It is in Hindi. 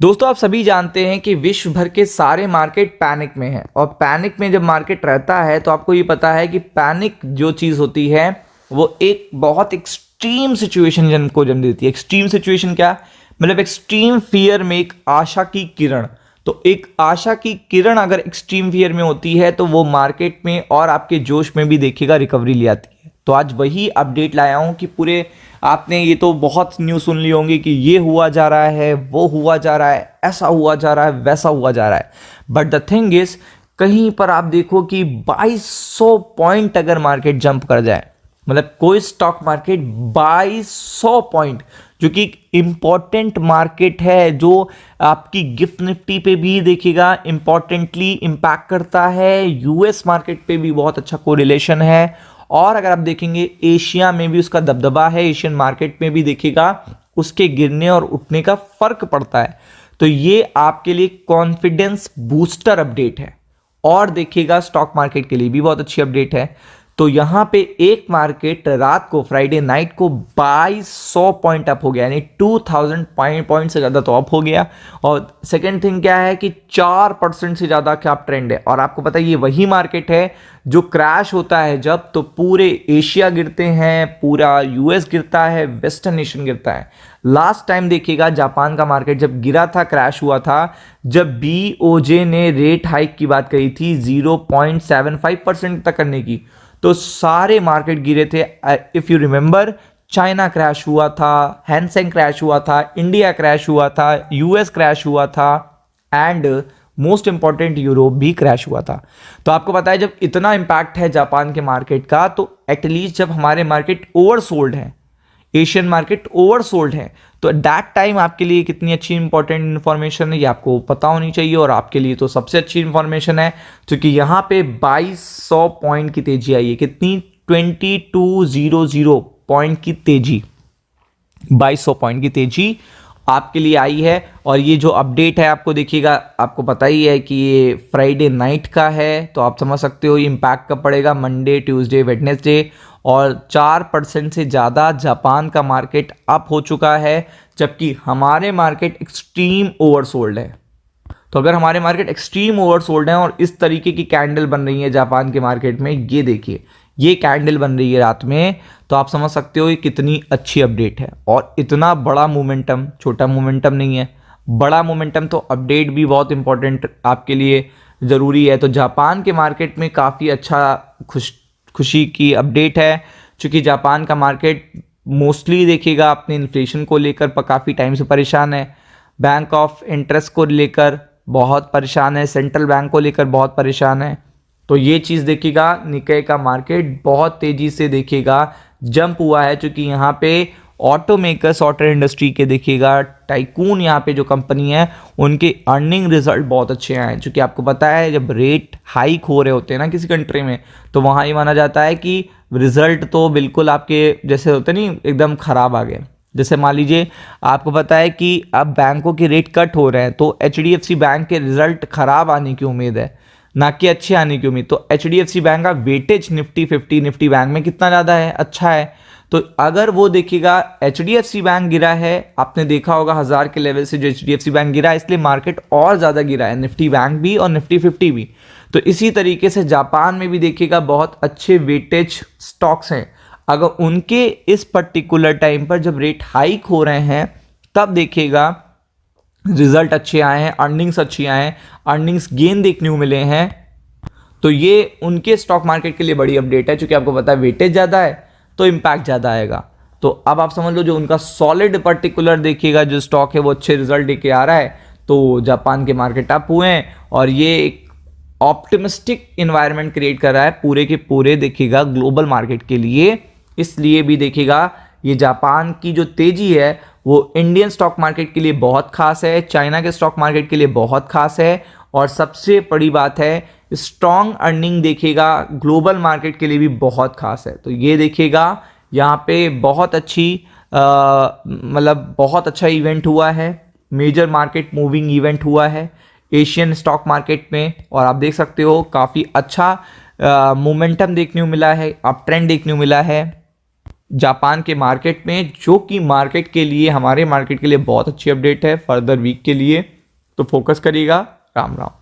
दोस्तों आप सभी जानते हैं कि विश्व भर के सारे मार्केट पैनिक में हैं और पैनिक में जब मार्केट रहता है तो आपको ये पता है कि पैनिक जो चीज़ होती है वो एक बहुत एक्सट्रीम सिचुएशन को जन्म देती है। एक्सट्रीम सिचुएशन क्या, मतलब एक्सट्रीम फियर में एक आशा की किरण। तो एक आशा की किरण अगर एक्सट्रीम फियर में होती है तो वो मार्केट में और आपके जोश में भी देखिएगा रिकवरी ले आती है। तो आज वही अपडेट लाया हूं कि पूरे आपने ये तो बहुत न्यूज़ सुन ली होंगी कि ये हुआ जा रहा है, वो हुआ जा रहा है, ऐसा हुआ जा रहा है, वैसा हुआ जा रहा है। बट द थिंग इज, कहीं पर आप देखो कि 2200 पॉइंट अगर मार्केट जंप कर जाए, मतलब कोई स्टॉक मार्केट 2200 पॉइंट, जो कि इंपॉर्टेंट मार्केट है, जो आपकी गिफ्ट निफ्टी पे भी देखिएगा इंपॉर्टेंटली इंपैक्ट करता है, यूएस मार्केट पे भी बहुत अच्छा कोरिलेशन है। और अगर आप देखेंगे एशिया में भी उसका दबदबा है, एशियन मार्केट में भी देखिएगा उसके गिरने और उठने का फर्क पड़ता है। तो ये आपके लिए कॉन्फिडेंस बूस्टर अपडेट है और देखिएगा स्टॉक मार्केट के लिए भी बहुत अच्छी अपडेट है। तो यहां पे एक मार्केट रात को फ्राइडे नाइट को 2200 पॉइंट अप हो गया, यानी 2000 पॉइंट से ज्यादा तो अप हो गया। और सेकंड थिंग क्या है कि 4% से ज्यादा क्या ट्रेंड है। और आपको पता है ये वही मार्केट है जो क्रैश होता है जब, तो पूरे एशिया गिरते हैं, पूरा यूएस गिरता है, वेस्टर्न नेशन गिरता है। लास्ट टाइम देखिएगा जापान का मार्केट जब गिरा था, क्रैश हुआ था, जब बीओजे ने रेट हाइक की बात कही थी 0.75% तक करने की, तो सारे मार्केट गिरे थे। If you remember, China crash हुआ था, हैंगसेंग क्रैश हुआ था, इंडिया क्रैश हुआ था, यूएस क्रैश हुआ था एंड मोस्ट इंपॉर्टेंट यूरोप भी क्रैश हुआ था। तो आपको पता है जब इतना इंपैक्ट है जापान के मार्केट का, तो एटलीस्ट जब हमारे मार्केट ओवरसोल्ड है, एशियन मार्केट ओवरसोल्ड है, तो दैट टाइम आपके लिए कितनी अच्छी इंपॉर्टेंट इंफॉर्मेशन है ये आपको पता होनी चाहिए। और आपके लिए तो सबसे अच्छी इंफॉर्मेशन है क्योंकि यहाँ पे 2200 पॉइंट की तेजी आई है। कितनी? 2200 पॉइंट की तेजी, 2200 पॉइंट की तेजी आपके लिए आई है। और ये जो अपडेट है आपको देखिएगा, आपको पता ही है कि ये फ्राइडे नाइट का है, तो आप समझ सकते हो ये इम्पैक्ट कब पड़ेगा, मंडे, ट्यूसडे, वेडनेसडे। और 4% से ज़्यादा जापान का मार्केट अप हो चुका है, जबकि हमारे मार्केट एक्सट्रीम ओवरसोल्ड है। तो अगर हमारे मार्केट एक्सट्रीम ओवरसोल्ड है और इस तरीके की कैंडल बन रही है जापान के मार्केट में, ये देखिए ये कैंडल बन रही है रात में, तो आप समझ सकते हो ये कितनी अच्छी अपडेट है। और इतना बड़ा मोमेंटम, छोटा मोमेंटम नहीं है, बड़ा मोमेंटम, तो अपडेट भी बहुत इंपॉर्टेंट आपके लिए ज़रूरी है। तो जापान के मार्केट में काफ़ी अच्छा खुशी की अपडेट है, क्योंकि जापान का मार्केट मोस्टली देखिएगा अपने इन्फ्लेशन को लेकर काफ़ी टाइम से परेशान है, बैंक ऑफ इंटरेस्ट को लेकर बहुत परेशान है, सेंट्रल बैंक को लेकर बहुत परेशान है। तो ये चीज़ देखिएगा, निक्केई का मार्केट बहुत तेज़ी से देखिएगा जंप हुआ है, क्योंकि यहाँ पे ऑटो मेकर्स, ऑटो इंडस्ट्री के देखिएगा टाइकून, यहाँ पे जो कंपनी है उनके अर्निंग रिजल्ट बहुत अच्छे आए हैं। क्योंकि आपको पता है जब रेट हाइक हो रहे होते हैं ना किसी कंट्री में, तो वहाँ ये माना जाता है कि रिजल्ट तो बिल्कुल आपके जैसे होते नहीं, एकदम ख़राब आ गए। जैसे मान लीजिए आपको पता है कि अब बैंकों के रेट कट हो रहे हैं, तो एचडीएफसी बैंक के रिजल्ट ख़राब आने की उम्मीद है, ना कि अच्छे आने की उम्मीद। तो एचडीएफसी बैंक का वेटेज निफ्टी 50 निफ्टी बैंक में कितना ज़्यादा है, अच्छा है। तो अगर वो देखिएगा एचडीएफसी बैंक गिरा है, आपने देखा होगा 1000 के लेवल से जो एचडीएफसी बैंक गिरा है, इसलिए मार्केट और ज़्यादा गिरा है, निफ्टी बैंक भी और निफ्टी 50 भी। तो इसी तरीके से जापान में भी देखिएगा बहुत अच्छे वेटेज स्टॉक्स हैं। अगर उनके इस पर्टिकुलर टाइम पर जब रेट हाइक हो रहे हैं, तब देखिएगा रिजल्ट अच्छे आए हैं, अर्निंग्स अच्छी आए हैं, अर्निंग्स गेन देखने को मिले हैं। तो ये उनके स्टॉक मार्केट के लिए बड़ी अपडेट है, क्योंकि आपको पता है वेटेज ज़्यादा है तो इम्पैक्ट ज़्यादा आएगा। तो अब आप समझ लो जो उनका सॉलिड पर्टिकुलर देखिएगा जो स्टॉक है वो अच्छे रिजल्ट लेके आ रहा है, तो जापान के मार्केट अप हुए हैं और ये एक ऑप्टिमिस्टिक इन्वायरमेंट क्रिएट कर रहा है पूरे के पूरे देखिएगा ग्लोबल मार्केट के लिए। इसलिए भी देखिएगा ये जापान की जो तेजी है वो इंडियन स्टॉक मार्केट के लिए बहुत खास है, चाइना के स्टॉक मार्केट के लिए बहुत खास है, और सबसे बड़ी बात है स्ट्रॉन्ग अर्निंग देखिएगा ग्लोबल मार्केट के लिए भी बहुत खास है। तो ये देखिएगा यहाँ पे बहुत अच्छी मतलब बहुत अच्छा इवेंट हुआ है, मेजर मार्केट मूविंग इवेंट हुआ है एशियन स्टॉक मार्केट में, और आप देख सकते हो काफ़ी अच्छा मोमेंटम देखने को मिला है, अप ट्रेंड देखने को मिला है। जापान के मार्केट में, जो कि मार्केट के लिए, हमारे मार्केट के लिए बहुत अच्छी अपडेट है फर्दर वीक के लिए। तो फोकस करिएगा। राम राम।